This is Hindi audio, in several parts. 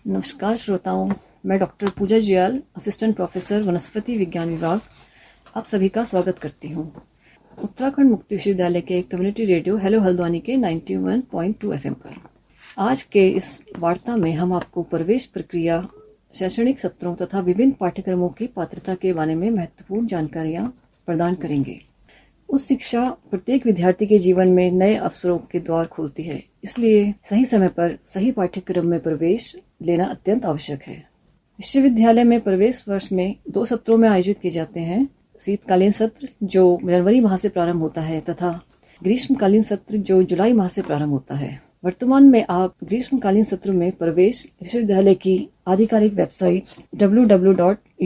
नमस्कार श्रोताओं, मैं डॉक्टर पूजा जियाल, असिस्टेंट प्रोफेसर वनस्पति विज्ञान विभाग, आप सभी का स्वागत करती हूँ। उत्तराखंड मुक्त विश्वविद्यालय के कम्युनिटी रेडियो हेलो हल्द्वानी के 91.2 FM पर आज के इस वार्ता में हम आपको प्रवेश प्रक्रिया, शैक्षणिक सत्रों तथा विभिन्न पाठ्यक्रमों की पात्रता के बारे में महत्वपूर्ण जानकारियां प्रदान करेंगे। उच्च शिक्षा प्रत्येक विद्यार्थी के जीवन में नए अवसरों के द्वार खोलती है, इसलिए सही समय पर सही पाठ्यक्रम में प्रवेश लेना अत्यंत आवश्यक है। विश्वविद्यालय में प्रवेश वर्ष में 2 सत्रों में आयोजित किए जाते हैं। शीतकालीन सत्र जो जनवरी माह से प्रारंभ होता है तथा ग्रीष्मकालीन सत्र जो जुलाई माह से प्रारंभ होता है। वर्तमान में आप ग्रीष्मकालीन सत्र में प्रवेश विश्वविद्यालय की आधिकारिक वेबसाइट www.uou.ac.in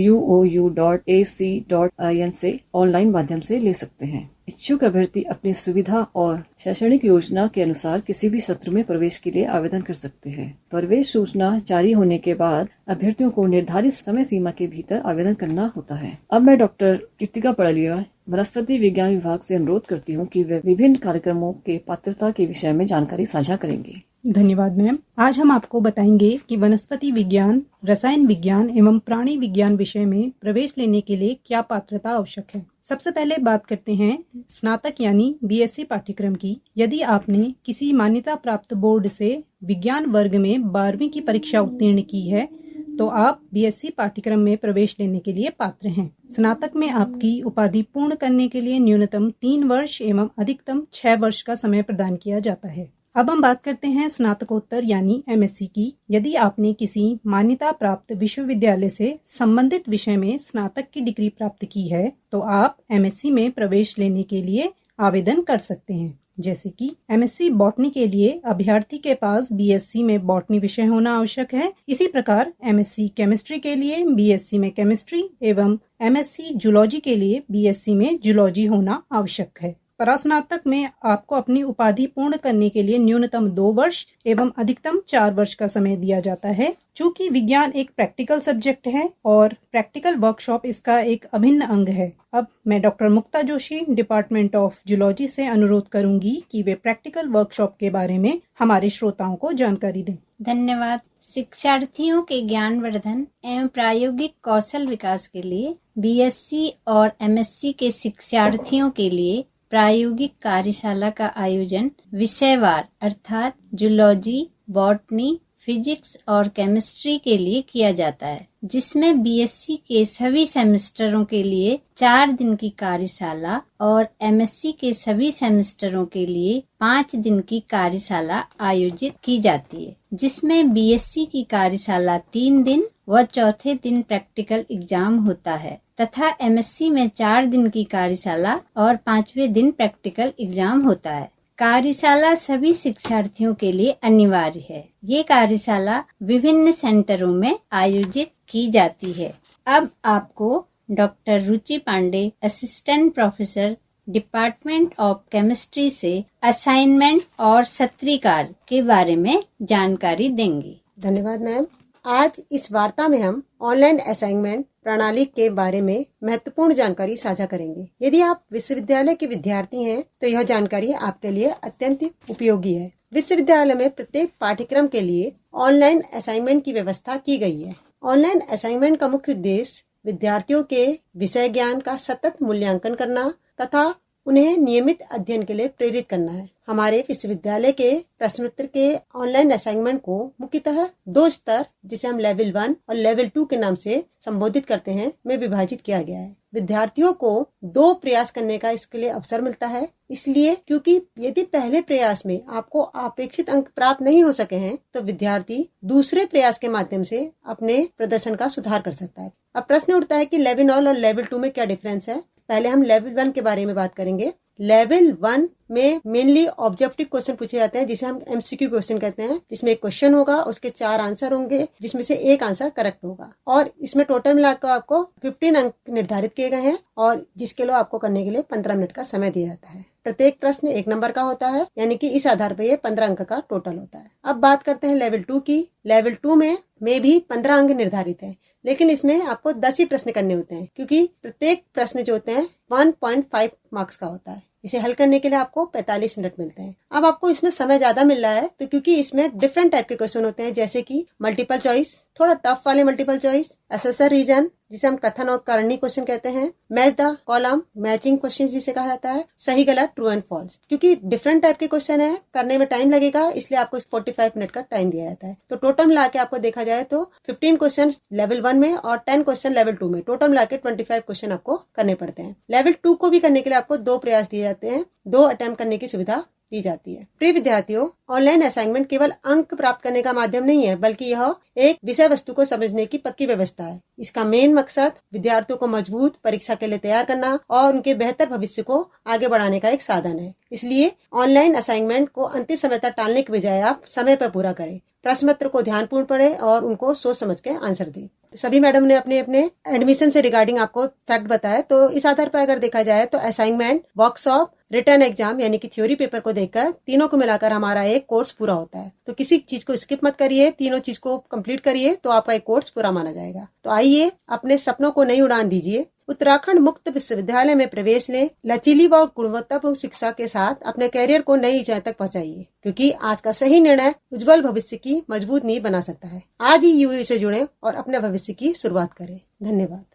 से ऑनलाइन माध्यम से ले सकते हैं। इच्छुक अभ्यर्थी अपनी सुविधा और शैक्षणिक योजना के अनुसार किसी भी सत्र में प्रवेश के लिए आवेदन कर सकते हैं। प्रवेश सूचना जारी होने के बाद अभ्यर्थियों को निर्धारित समय सीमा के भीतर आवेदन करना होता है। अब मैं डॉक्टर कृतिका पड़लिया, वनस्पति विज्ञान विभाग से अनुरोध करती हूँ कि वे विभिन्न कार्यक्रमों के पात्रता के विषय में जानकारी साझा करेंगी। धन्यवाद मैम। आज हम आपको बताएंगे कि वनस्पति विज्ञान, रसायन विज्ञान एवं प्राणी विज्ञान विषय में प्रवेश लेने के लिए क्या पात्रता आवश्यक है। सबसे पहले बात करते हैं स्नातक यानी बीएससी पाठ्यक्रम की। यदि आपने किसी मान्यता प्राप्त बोर्ड से विज्ञान वर्ग में 12वीं की परीक्षा उत्तीर्ण की है तो आप बीएससी पाठ्यक्रम में प्रवेश लेने के लिए पात्र हैं। स्नातक में आपकी उपाधि पूर्ण करने के लिए न्यूनतम 3 वर्ष एवं अधिकतम 6 वर्ष का समय प्रदान किया जाता है। अब हम बात करते हैं स्नातकोत्तर यानी एमएससी की। यदि आपने किसी मान्यता प्राप्त विश्वविद्यालय से संबंधित विषय में स्नातक की डिग्री प्राप्त की है तो आप एमएससी में प्रवेश लेने के लिए आवेदन कर सकते हैं। जैसे कि एमएससी बॉटनी के लिए अभ्यर्थी के पास बीएससी में बॉटनी विषय होना आवश्यक है। इसी प्रकार एमएससी केमिस्ट्री के लिए बीएससी में केमिस्ट्री एवं एमएससी जूलॉजी के लिए बीएससी में जूलॉजी होना आवश्यक है। परास्नातक में आपको अपनी उपाधि पूर्ण करने के लिए न्यूनतम 2 वर्ष एवं अधिकतम 4 वर्ष का समय दिया जाता है। चूँकि विज्ञान एक प्रैक्टिकल सब्जेक्ट है और प्रैक्टिकल वर्कशॉप इसका एक अभिन्न अंग है। अब मैं doctor Mukta Joshi, department of zoology से अनुरोध करूंगी कि वे प्रैक्टिकल वर्कशॉप के बारे में हमारे श्रोताओं को जानकारी दें। धन्यवाद। शिक्षार्थियों के ज्ञान वर्धन एवं प्रायोगिक कौशल विकास के लिए बीएससी और एमएससी के शिक्षार्थियों के लिए प्रायोगिक कार्यशाला का आयोजन विषयवार अर्थात जूलॉजी, बॉटनी, फिजिक्स और केमिस्ट्री के लिए किया जाता है, जिसमें बीएससी के सभी सेमेस्टरों के लिए 4 दिन की कार्यशाला और एमएससी के सभी सेमेस्टरों के लिए 5 दिन की कार्यशाला आयोजित की जाती है, जिसमें बीएससी की कार्यशाला 3 दिन व चौथे दिन प्रैक्टिकल एग्जाम होता है तथा एमएससी में 4 दिन की कार्यशाला और 5वें दिन प्रैक्टिकल एग्जाम होता है। कार्यशाला सभी शिक्षार्थियों के लिए अनिवार्य है। ये कार्यशाला विभिन्न सेंटरों में आयोजित की जाती है। अब आपको doctor Ruchi Pandey, assistant professor, department of chemistry से असाइनमेंट और सत्रीय कार्य के बारे में जानकारी देंगे। धन्यवाद मैम। आज इस वार्ता में हम ऑनलाइन असाइनमेंट प्रणाली के बारे में महत्वपूर्ण जानकारी साझा करेंगे। यदि आप विश्वविद्यालय के विद्यार्थी हैं तो यह जानकारी आपके लिए अत्यंत उपयोगी है। विश्वविद्यालय में प्रत्येक पाठ्यक्रम के लिए ऑनलाइन असाइनमेंट की व्यवस्था की गई है। ऑनलाइन असाइनमेंट का मुख्य उद्देश्य विद्यार्थियों के विषय ज्ञान का सतत मूल्यांकन करना तथा उन्हें नियमित अध्ययन के लिए प्रेरित करना है। हमारे विश्वविद्यालय के प्रश्नोत्तर के ऑनलाइन असाइनमेंट को मुख्यतः 2 स्तर, जिसे हम लेवल 1 और लेवल 2 के नाम से संबोधित करते हैं, में विभाजित किया गया है। विद्यार्थियों को 2 प्रयास करने का इसके लिए अवसर मिलता है, इसलिए क्योंकि यदि पहले प्रयास में आपको अपेक्षित अंक प्राप्त नहीं हो सके हैं तो विद्यार्थी दूसरे प्रयास के माध्यम से अपने प्रदर्शन का सुधार कर सकता है। अब प्रश्न उठता है कि लेवल 1 और लेवल 2 में क्या डिफरेंस है। पहले हम लेवल 1 के बारे में बात करेंगे। लेवल 1 में मेनली ऑब्जेक्टिव क्वेश्चन पूछे जाते हैं, जिसे हम एमसीक्यू क्वेश्चन कहते हैं, जिसमें एक क्वेश्चन होगा, उसके 4 आंसर होंगे, जिसमें से एक आंसर करेक्ट होगा और इसमें टोटल मिलाकर आपको 15 अंक निर्धारित किए गए हैं और जिसके लिए आपको करने के लिए 15 मिनट का समय दिया जाता है। प्रत्येक प्रश्न 1 नंबर का होता है, यानी कि इस आधार पर ये 15 अंक का टोटल होता है। अब बात करते हैं लेवल 2 की। लेवल 2 में भी 15 अंक निर्धारित है, लेकिन इसमें आपको 10 ही प्रश्न करने होते हैं, क्योंकि प्रत्येक प्रश्न जो होते हैं 1.5 मार्क्स का होता है। इसे हल करने के लिए आपको 45 मिनट मिलते हैं। अब आपको इसमें समय ज्यादा मिल रहा है, तो क्योंकि इसमें डिफरेंट टाइप के क्वेश्चन होते हैं, जैसे कि मल्टीपल चॉइस, थोड़ा टफ वाले मल्टीपल चॉइस, एसेसर रीजन जिसे हम कथन और करणी क्वेश्चन कहते हैं, match the column, matching question जिसे कहा जाता है, सही गलत, ट्रू एंड फॉल्स। क्योंकि डिफरेंट टाइप के क्वेश्चन है, करने में टाइम लगेगा, इसलिए आपको 45 मिनट का टाइम दिया जाता है। तो टोटल मिला के आपको देखा जाए तो 15 क्वेश्चन लेवल 1 में और 10 क्वेश्चन लेवल 2 में, टोटल मिला के 25 क्वेश्चन आपको करने पड़ते हैं। लेवल 2 को भी करने के लिए आपको 2 प्रयास दिए जाते हैं, 2 अटेम्प्ट करने की सुविधा दी जाती है। प्रिय विद्यार्थियों, ऑनलाइन असाइनमेंट केवल अंक प्राप्त करने का माध्यम नहीं है, बल्कि यह एक विषय वस्तु को समझने की पक्की व्यवस्था है। इसका मेन मकसद विद्यार्थियों को मजबूत परीक्षा के लिए तैयार करना और उनके बेहतर भविष्य को आगे बढ़ाने का एक साधन है। इसलिए ऑनलाइन असाइनमेंट को अंतिम समय तक टालने के बजाय आप समय पर पूरा करें, प्रश्न पत्र को ध्यानपूर्ण पढ़े और उनको सोच समझ के आंसर दें। सभी मैडम ने अपने अपने एडमिशन से रिगार्डिंग आपको फैक्ट बताया, तो इस आधार पर अगर देखा जाए तो असाइनमेंट, वर्कशॉप, रिटर्न एग्जाम यानी कि थ्योरी पेपर को देखकर तीनों को मिलाकर हमारा एक कोर्स पूरा होता है। तो किसी चीज को स्किप मत करिए, तीनों चीज को कंप्लीट करिए, तो आपका एक कोर्स पूरा माना जाएगा। तो आइए अपने सपनों को नई उड़ान दीजिए, उत्तराखंड मुक्त विश्वविद्यालय में प्रवेश लें, लचीली व गुणवत्तापूर्ण शिक्षा के साथ अपने करियर को नई ऊंचाई तक पहुंचाइए, क्योंकि आज का सही निर्णय उज्जवल भविष्य की मजबूत नींव बना सकता है। आज ही यूयू से जुड़े और अपने भविष्य की शुरुआत करें। धन्यवाद।